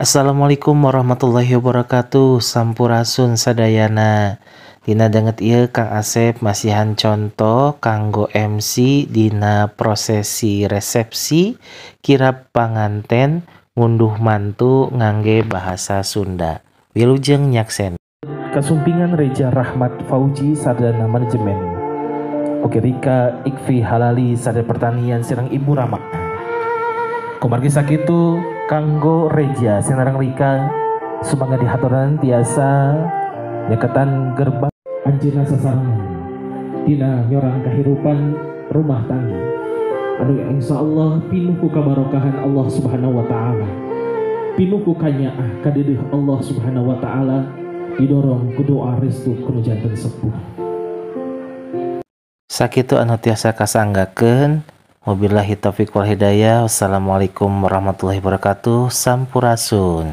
Assalamualaikum warahmatullahi wabarakatuh. Sampurasun sadayana. Dina denget ieu Kang Asep masihan contoh kanggo MC dina prosesi resepsi kirab panganten ngunduh mantu ngangge bahasa Sunda. Wilujeng nyaksen. Kasumpingan Reja Rahmat Fauji Sarjana Manajemen. Oke Rika Ikfi Halali Sarjana Pertanian Sirang Ibu Rama. Kumargi sakitu kanggo Reja Sinarang Rika sumangga dihaturan tiasa nyaketan gerbang anjeunna sasarangan dina nyorang kahirupan rumah tangga anu insyaallah pinuh ku kabarokahan Allah Subhanahu wa taala, pinuh ku kanyaah kadeueuh Allah Subhanahu wa taala, didorong ku doa restu kudu janten sepuh. Sakitu anu tiasa kasanggakeun. Wabillahi taufiq wal hidayah. Wassalamualaikum warahmatullahi wabarakatuh. Sampurasun.